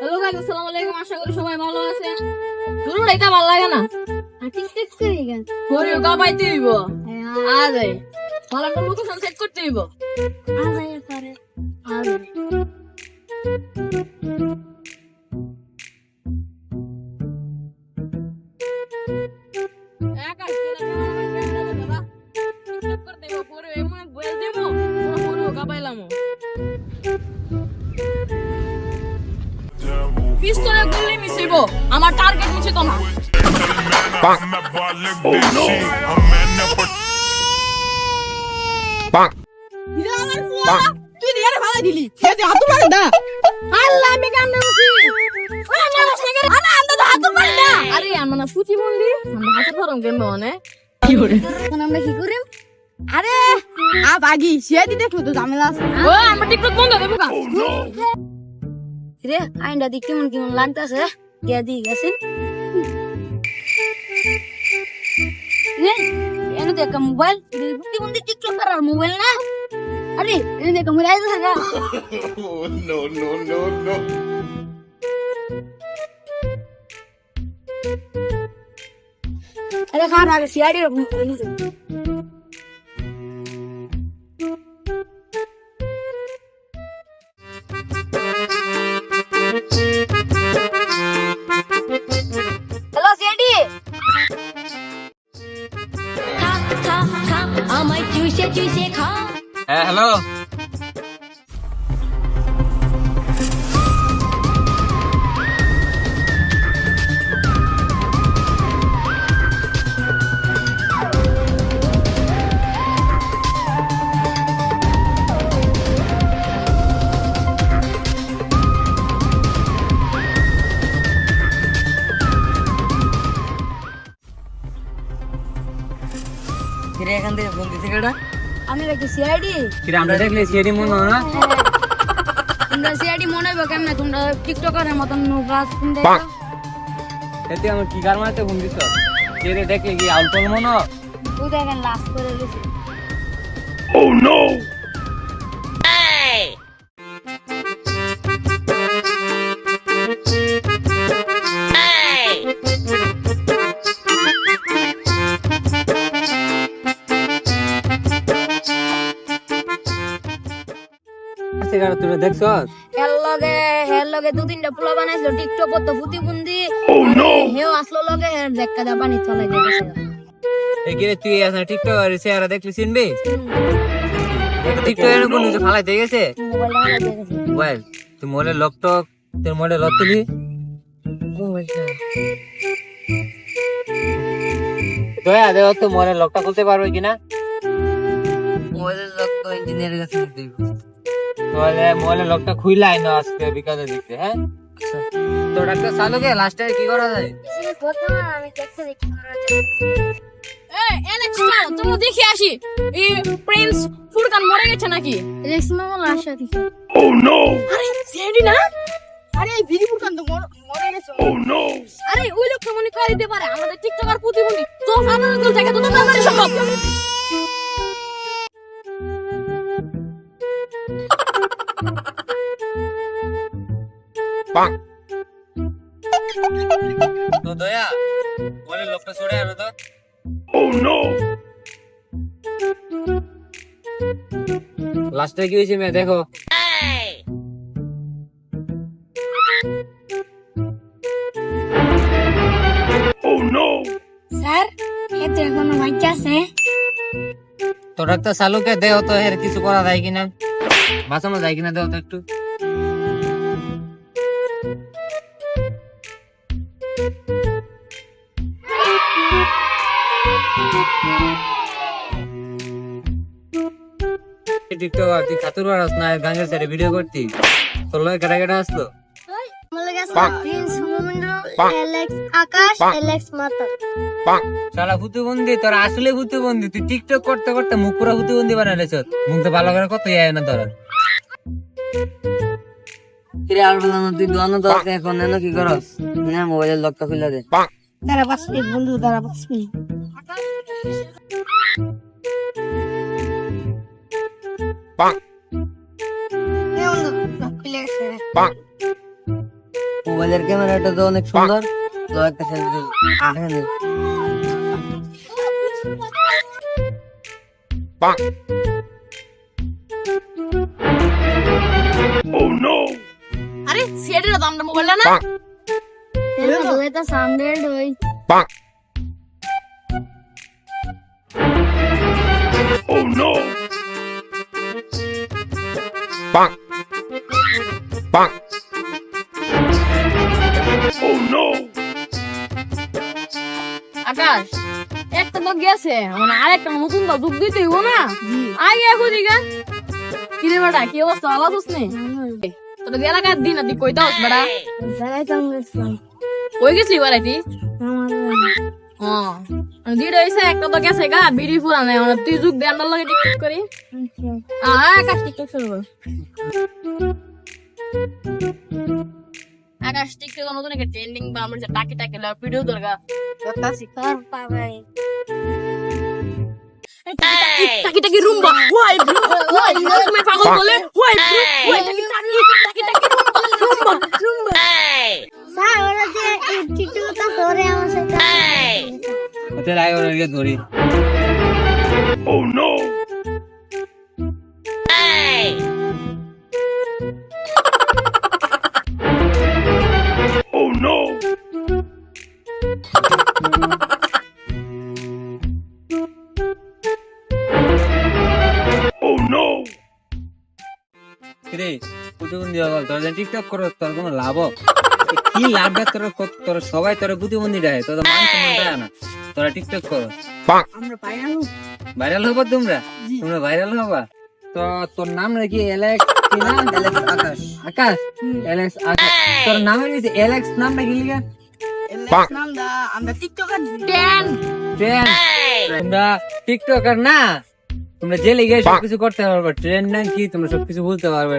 Hello guys, আসসালামু আলাইকুম। আশা করি সবাই ভালো আছেন। শুরু এটা ভালো লাগে না, টিকটক করি গান ঘড়ি গাবাইতে হইব। আরে ভালো একটা লোকেশন সেট করতে হইব। আজাই করে আরে একা ছেলে বাবা টিকটক করতে হইব। পরে এমন বল দেব, পুরো গাবাইলাম। পিস্তলে গুলি মিশিব, আমার টার্গেট মিছে তো না। ইরে আমার ফুয়া, তুই রে ভালো দিলি। হে দে হাত মার না। আল্লাহ আমি কাম না বসি। ওই না বসে গেল। আনা আন্দা তো হাত মার না। আরে আমরা না ফুটি বললি, আমরা হাতে ধরম কেন মনে? কি করে? এখন আমরা কি করি? আরে আ বাগি সে দি দেখো তো ঝামেলা আছে। ও আমরা টিকটক বন্ধ দেবো কা? রে আইনটা দি কেমন কেমন লাগতাছে দিয়া দি গেছে রে এনে দেখ মোবাইল প্রতিবন্ধী টিকটক করার মোবাইল না আরে এনে দেখ মোবাইল থাকা No. আরে খান আগে সিআইডি হ্যালো সিআইডি আমায় চুষে চুষে খা হ্যাঁ হ্যালো। কিরে এখান থেকে ফোন দিছে কেডা? আমি নাকি সিআইডি কিরে আমরা দেখলে সিএডি মনে হয় না? তোমরা সিআইডি মনে হবে কেমনে তোমরা টিকটকারের মতন কাজ শুনতে এতে আমার কি কার মারতে ফোন দিছ? কিরে দেখলে কি আউল পল মনে হয়? তুই দেখেন লাস্ট করে গেছে সিগারেট তুই দেখছ? হের লগে দু তিনটা পোলা বানাইছিল টিকটক করতো প্রতিবন্ধী হেও আসলো লগে হের দেখা দা পানি চলে গেছে এই কিরে তুই এখন টিকটক আর চেহারা দেখলি চিনবি? টিকটক এর কোন কিছু ফালাই দিয়ে গেছে? মোবাইলটা হারাই গেছে মোবাইল তুই মোবাইলে লকটক তোর মোবাইলে লক তুলি দয়া দেও তো মোবাইলে লকটা খুলতে পারবে কিনা? মোবাইলের লক তো ইঞ্জিনিয়ারের কাছে নিতে হইব। তাহলে মোবাইলে লকটা খুইলাই না আজকে বিকালে দিতে। হ্যাঁ তো ডাক্তার চালুকে লাস্টে কি করা যায়? আমি দেখতে দেখি এই এলেক্স চল তুমি দেখি আসি। এই প্রিন্স ফুরকান মরে গেছে নাকি? রেশমাল আশা দিছে আরে সিআইডি না? আরে এই ভিডি ফুরকান তো মরে গেছে। আরে ওই লোক মনে করে দিতে পারে আমাদের টিকটকার প্রতিবন্ধী। তো সাধারণ দল থেকে তো তাড়াতাড়ি সম্ভব। তো দয়া বলে লোকটা ছড়ে আনো তো। লাস্টে কি হয়েছে মেয়ে দেখো। স্যার এতে কোনো বাচ্চা আছে তো ডাক্তার চালুকে দেও তো এর কিছু করা যায় কিনা, বাঁচানো যায় কিনা দেও তো একটু। টিকটক আর তুই খাতুর বাড়াস না গাঙ্গের সাইডে ভিডিও করতি, তোর লগে কেটা কেটা আসলো? আমার লাগে প্রিন্স মোমেন্দ্র এলেক্স আকাশ এলেক্স মাতা শালা ভূতবন্দি, তোর আসলে ভূতবন্দি। তুই টিকটক করতে করতে মুখ পুরা ভূতবন্দি বানাইছ। মুখ তো ভালো করে কত ইয়ে না তোর। কিরে আর বললাম তুই দোয়ানো তো এখন এনে কি করস? না মোবাইলের লকটা খুলে দে। তারা বাসপি বন্ধু তারা বাসপি Bonk. খুলে গেছে মোবাইলের ক্যামেরাটা তো অনেক সুন্দর, তো একটা সেলফি দেবো। এখানে দে। আরে সিএডির দামটা মোবাইলটা না তো সামনে হই আকাশ একটা তো গেছে মানে আরেকটা নতুন তো যুগ দিতে হইব না আগে এখন দিকে কিরে বেটা কি অবস্থা ভালো আছিস নি তোর এলাকার দিন তুই কইতে হস বেটা বেড়াইতাম গেছিলাম কই গেছলি বেড়াইতি আমার দিটা হইছে একটা তো গেছে গা বিড়ি ফুরা নাই মানে তুই যুগ দেন লাগে টিকটক করি আকাশ টিকটক শুরু কর আকাশ টিকটক নতুন একটা ট্রেন্ডিং বা আমরা যে টাকি টাকি ভিডিও দরকার করতাছি তোর পাবে টাকি টাকি রুম্বা ওয়াই ব্রো ওয়াই তুমি পাগল বলে ওয়াই ব্রো ওয়াই টাকি টাকি টাকি টাকি রুম্বা রুম্বা স্যার ওরা যে টিকটকটা করে আমার সাথে ওতে লাই ওরে ধরি রে প্রতিবন্ধী বল তোর যে টিকটক করো তোর কোনো লাভ কি লাভ তোর সবাই তোর প্রতিবন্ধী দেয় তোর মান সম্মান দেয় না তোরা টিকটক করো আমরা পাইনা ভাইরাল হবা তোমরা ভাইরাল হবা তো তোর নাম নাকি এলেক্স কি নাম অ্যালেক্স আকাশ। আকাশ এলেক্স আকাশ তোর নামের নিচে এলেক্স নামটা কি লিখা নামটা আমরা টিকটকার ড্যান তোমরা টিকটকার না তোমরা জেলে গিয়ে সবকিছু করতে পারবে ট্রেন না কি তোমরা সবকিছু বলতে পারবে